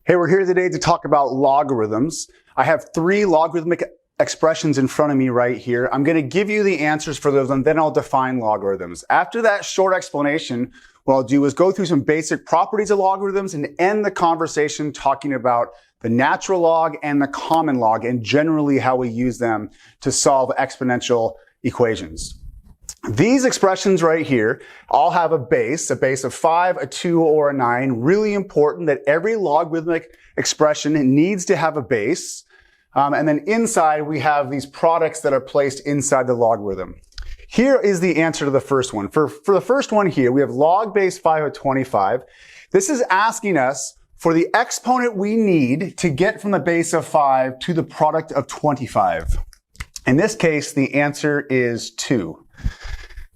Hey, we're here today to talk about logarithms. I have three logarithmic expressions in front of me right here. I'm going to give you the answers for those and then I'll define logarithms. After that short explanation, what I'll do is go through some basic properties of logarithms and end the conversation talking about the natural log and the common log and generally how we use them to solve exponential equations. These expressions right here all have a base of 5, a 2, or a 9. Really important that every logarithmic expression needs to have a base. And then inside we have these products that are placed inside the logarithm. Here is the answer to the first one. For the first one here, we have log base 5 of 25. This is asking us for the exponent we need to get from the base of 5 to the product of 25. In this case, the answer is 2.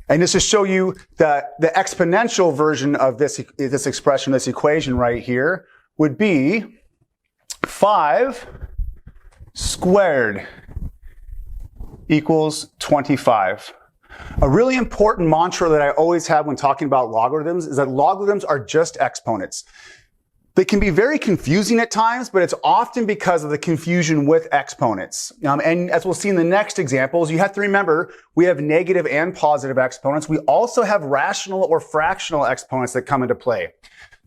And just to show you the exponential version of this expression, this equation right here, would be 5 squared equals 25. A really important mantra that I always have when talking about logarithms is that logarithms are just exponents. They can be very confusing at times, but it's often because of the confusion with exponents. And as we'll see in the next examples, you have to remember we have negative and positive exponents. We also have rational or fractional exponents that come into play.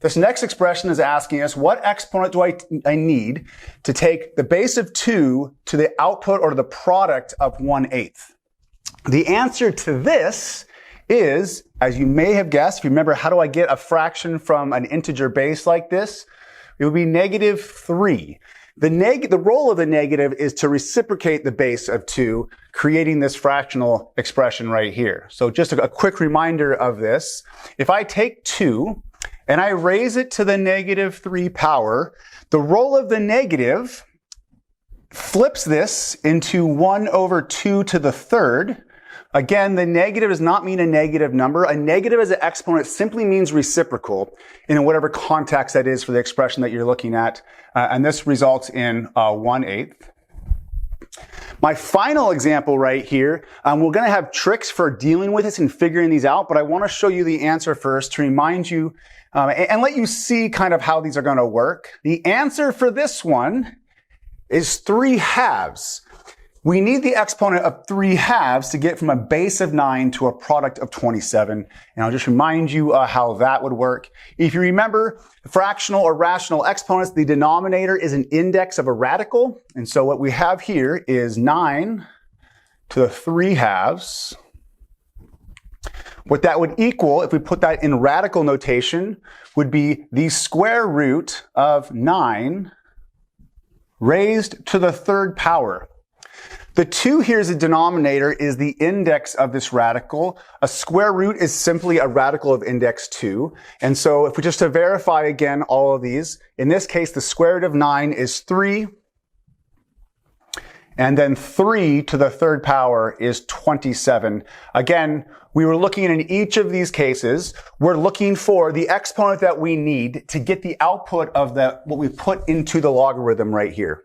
This next expression is asking us what exponent do I need to take the base of 2 to the output or the product of 1/8. The answer to this is, as you may have guessed, if you remember, how do I get a fraction from an integer base like this? It would be -3. The role of the negative is to reciprocate the base of 2, creating this fractional expression right here. So just a quick reminder of this. If I take 2 and I raise it to the -3 power, the role of the negative flips this into 1 over 2 to the third. Again, the negative does not mean a negative number. A negative as an exponent simply means reciprocal in whatever context that is for the expression that you're looking at. And this results in 1/8. My final example right here, we're going to have tricks for dealing with this and figuring these out, but I want to show you the answer first to remind you and let you see kind of how these are going to work. The answer for this one is 3/2. We need the exponent of 3/2 to get from a base of 9 to a product of 27. And I'll just remind you how that would work. If you remember, fractional or rational exponents, the denominator is an index of a radical. And so what we have here is 9 to the 3/2. What that would equal, if we put that in radical notation, would be the square root of 9 raised to the third power. The 2 here as a denominator is the index of this radical. A square root is simply a radical of index 2. And so if we just to verify again all of these, in this case, the square root of 9 is 3. And then 3 to the third power is 27. Again, we were looking in each of these cases, we're looking for the exponent that we need to get the output of what we put into the logarithm right here.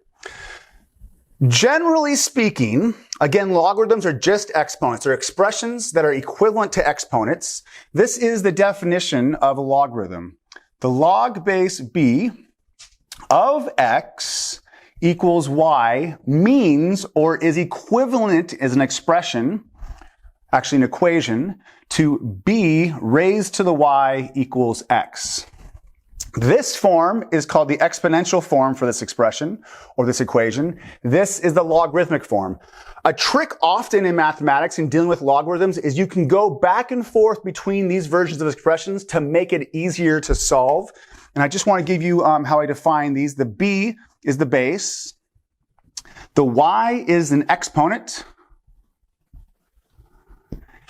Generally speaking, again, logarithms are just exponents. They're expressions that are equivalent to exponents. This is the definition of a logarithm. The log base b of x equals y means or is equivalent as an expression, actually an equation, to b raised to the y equals x. This form is called the exponential form for this expression or this equation. This is the logarithmic form. A trick often in mathematics in dealing with logarithms is you can go back and forth between these versions of expressions to make it easier to solve. And I just want to give you how I define these. The b is the base. The y is an exponent.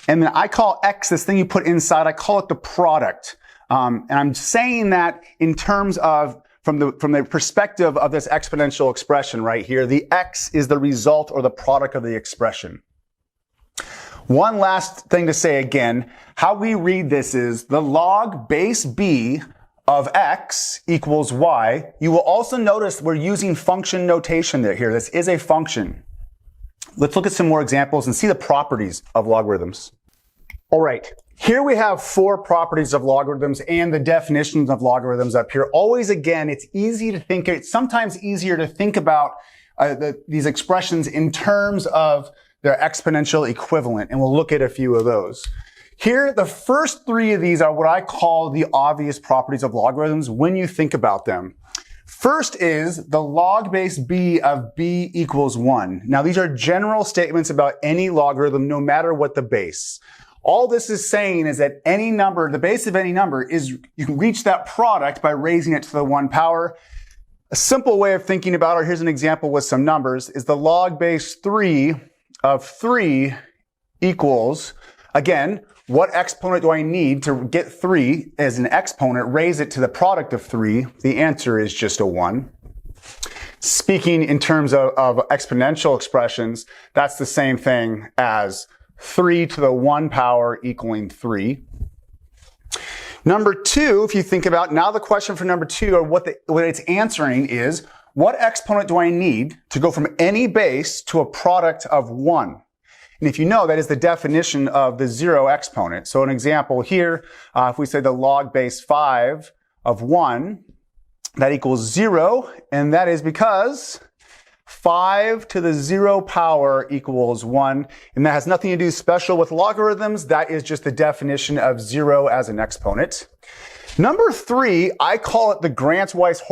And then I call x, this thing you put inside, I call it the product. And I'm saying that in terms of, from the perspective of this exponential expression right here, the x is the result or the product of the expression. One last thing to say again, how we read this is the log base b of x equals y. You will also notice we're using function notation here. This is a function. Let's look at some more examples and see the properties of logarithms. All right, here we have 4 properties of logarithms and the definitions of logarithms up here. Always, again, it's sometimes easier to think about these expressions in terms of their exponential equivalent, and we'll look at a few of those. Here, the first 3 of these are what I call the obvious properties of logarithms when you think about them. First is the log base b of b equals 1. Now, these are general statements about any logarithm, no matter what the base. All this is saying is that any number, the base of any number, is you can reach that product by raising it to the 1 power. A simple way of thinking about it, here's an example with some numbers, is the log base 3 of 3 equals, again, what exponent do I need to get 3 as an exponent, raise it to the product of 3? The answer is just a 1. Speaking in terms of exponential expressions, that's the same thing as 3 to the 1 power equaling 3. Number 2, if you think about, now the question for number 2, or what it's answering is, what exponent do I need to go from any base to a product of 1? And if you know, that is the definition of the 0 exponent. So an example here, if we say the log base 5 of 1, that equals 0, and that is because 5 to the 0 power equals 1, and that has nothing to do special with logarithms. That is just the definition of 0 as an exponent. Number 3, I call it the Grant-White's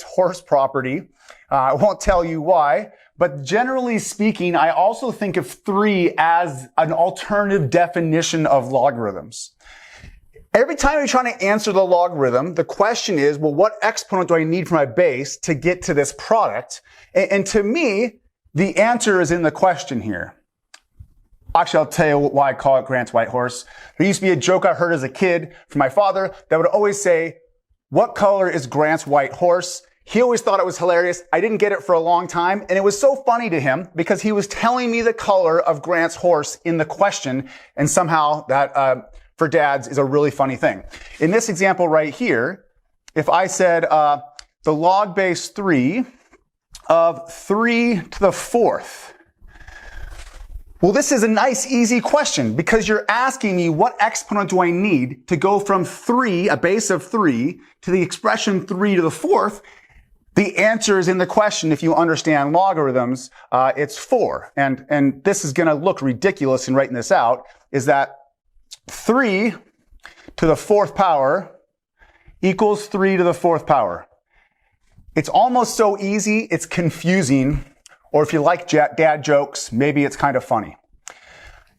horse property. I won't tell you why, but generally speaking, I also think of 3 as an alternative definition of logarithms. Every time you're trying to answer the logarithm, the question is, well, what exponent do I need for my base to get to this product? And to me, the answer is in the question here. Actually, I'll tell you why I call it Grant's White Horse. There used to be a joke I heard as a kid from my father that would always say, what color is Grant's white horse? He always thought it was hilarious. I didn't get it for a long time, and it was so funny to him because he was telling me the color of Grant's horse in the question, and somehow that, for dads, is a really funny thing. In this example right here, if I said the log base 3 of 3 to the 4th, well, this is a nice, easy question because you're asking me what exponent do I need to go from 3, a base of 3, to the expression 3 to the 4th. The answer is in the question. If you understand logarithms, it's 4. And this is going to look ridiculous in writing this out, is that 3 to the 4th power equals 3 to the 4th power. It's almost so easy, it's confusing. Or if you like dad jokes, maybe it's kind of funny.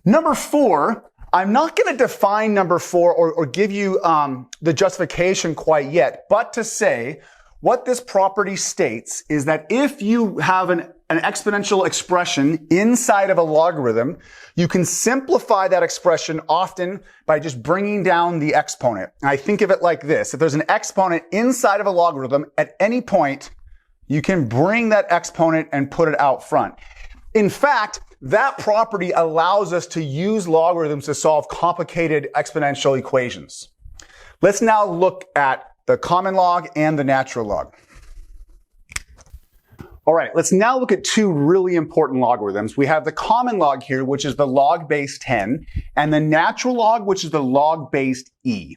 Number 4, I'm not going to define number 4 or give you the justification quite yet, but to say what this property states is that if you have an exponential expression inside of a logarithm, you can simplify that expression often by just bringing down the exponent. And I think of it like this. If there's an exponent inside of a logarithm, at any point, you can bring that exponent and put it out front. In fact, that property allows us to use logarithms to solve complicated exponential equations. Let's now look at the common log and the natural log. All right, let's now look at 2 really important logarithms. We have the common log here, which is the log base 10, and the natural log, which is the log base e.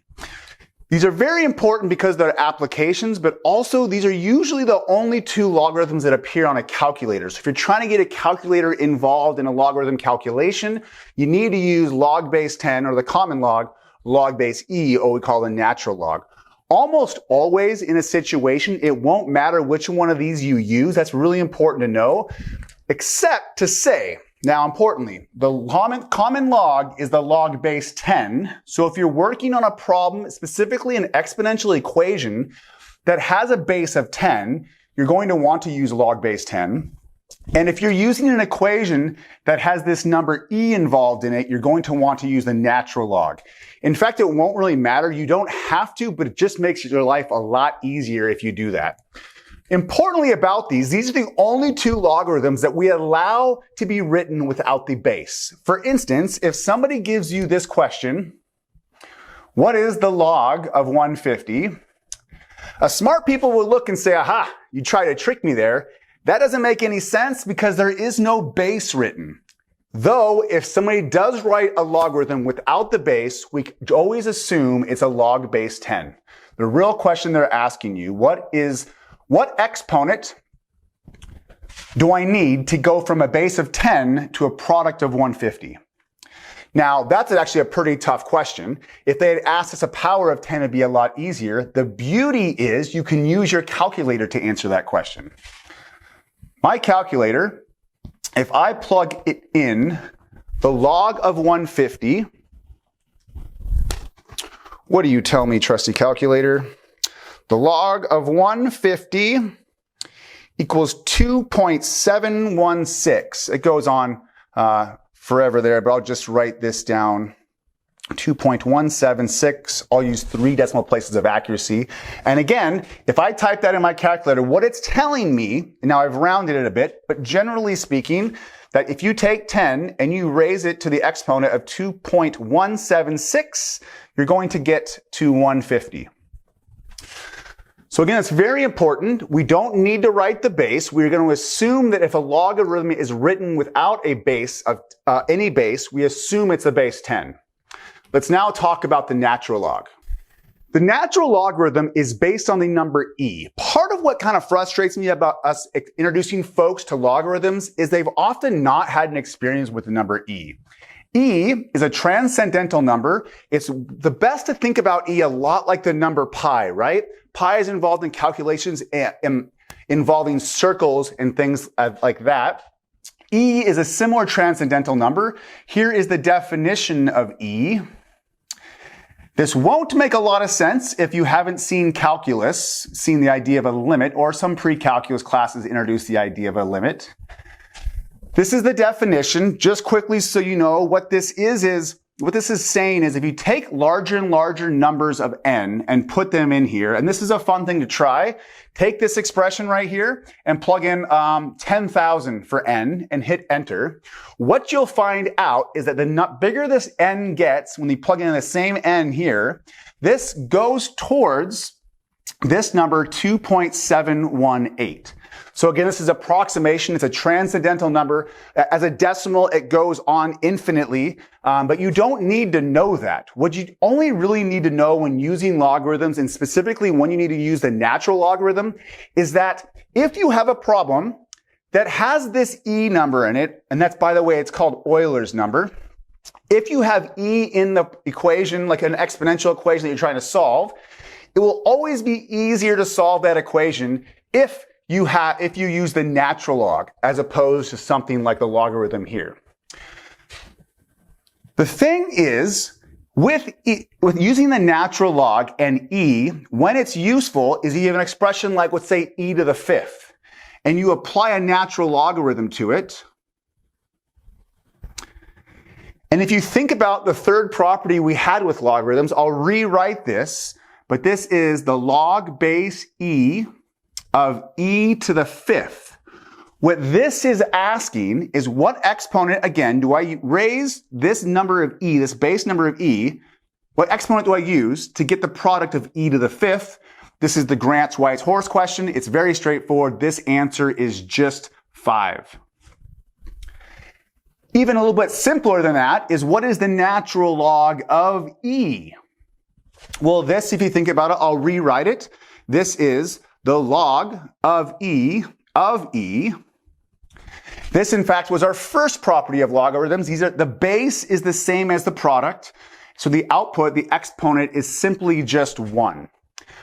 These are very important because they're applications, but also these are usually the only 2 logarithms that appear on a calculator. So if you're trying to get a calculator involved in a logarithm calculation, you need to use log base 10 or the common log base e, or we call the natural log. Almost always in a situation, it won't matter which one of these you use. That's really important to know, except to say, now importantly, the common log is the log base 10. So if you're working on a problem, specifically an exponential equation that has a base of 10, you're going to want to use log base 10. And if you're using an equation that has this number e involved in it, you're going to want to use the natural log. In fact, it won't really matter. You don't have to, but it just makes your life a lot easier if you do that. Importantly about these are the only 2 logarithms that we allow to be written without the base. For instance, if somebody gives you this question, what is the log of 150? Smart people will look and say, aha, you tried to trick me there. That doesn't make any sense because there is no base written. Though, if somebody does write a logarithm without the base, we always assume it's a log base 10. The real question they're asking you, what exponent do I need to go from a base of 10 to a product of 150? Now, that's actually a pretty tough question. If they had asked us a power of 10, it'd be a lot easier. The beauty is you can use your calculator to answer that question. My calculator, if I plug it in, the log of 150, what do you tell me, trusty calculator? The log of 150 equals 2.716. It goes on forever there, but I'll just write this down. 2.176. I'll use 3 decimal places of accuracy. And again, if I type that in my calculator, what it's telling me, and now I've rounded it a bit, but generally speaking, that if you take 10 and you raise it to the exponent of 2.176, you're going to get to 150. So again, it's very important. We don't need to write the base. We're going to assume that if a logarithm is written without a base of any base, we assume it's a base 10. Let's now talk about the natural log. The natural logarithm is based on the number e. Part of what kind of frustrates me about us introducing folks to logarithms is they've often not had an experience with the number e. E is a transcendental number. It's the best to think about e a lot like the number pi, right? Pi is involved in calculations involving circles and things like that. E is a similar transcendental number. Here is the definition of E. This won't make a lot of sense if you haven't seen calculus, seen the idea of a limit, or some pre-calculus classes introduce the idea of a limit. This is the definition. Just quickly so you know what this is what this is saying is if you take larger and larger numbers of n and put them in here, and this is a fun thing to try, take this expression right here and plug in 10,000 for n and hit enter. What you'll find out is that the bigger this n gets, when you plug in the same n here, this goes towards this number 2.718. So again, this is approximation. It's a transcendental number. As a decimal, it goes on infinitely, but you don't need to know that. What you only really need to know when using logarithms, and specifically when you need to use the natural logarithm, is that if you have a problem that has this e number in it, and that's, by the way, it's called Euler's number. If you have e in the equation, like an exponential equation that you're trying to solve, it will always be easier to solve that equation if you use the natural log as opposed to something like the logarithm here. The thing is, with using the natural log and e, when it's useful is you have an expression like, let's say, e to the 5th, and you apply a natural logarithm to it. And if you think about the third property we had with logarithms, I'll rewrite this, but this is the log base e of e to the 5th. What this is asking is what exponent, again, do I raise this number of e, this base number of e, what exponent do I use to get the product of e to the 5th? This is the Grant's-White's horse question. It's very straightforward. This answer is just 5. Even a little bit simpler than that is what is the natural log of e? Well, this, if you think about it, I'll rewrite it. This is the log of e of e. This, in fact, was our first property of logarithms. The base is the same as the product. So the output, the exponent, is simply just 1.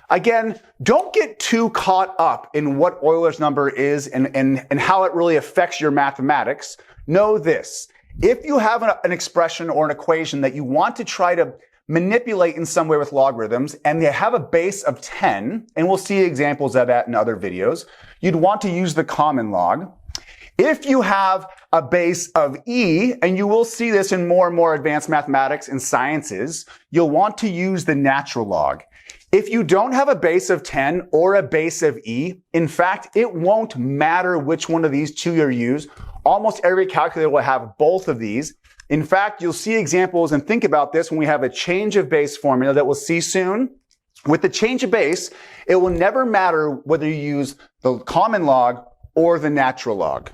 Again, don't get too caught up in what Euler's number is and how it really affects your mathematics. Know this. If you have an expression or an equation that you want to try to manipulate in some way with logarithms, and they have a base of 10, and we'll see examples of that in other videos, you'd want to use the common log. If you have a base of e, and you will see this in more and more advanced mathematics and sciences, you'll want to use the natural log. If you don't have a base of 10 or a base of e, in fact, it won't matter which one of these two you use. Almost every calculator will have both of these. In fact, you'll see examples and think about this when we have a change of base formula that we'll see soon. With the change of base, it will never matter whether you use the common log or the natural log.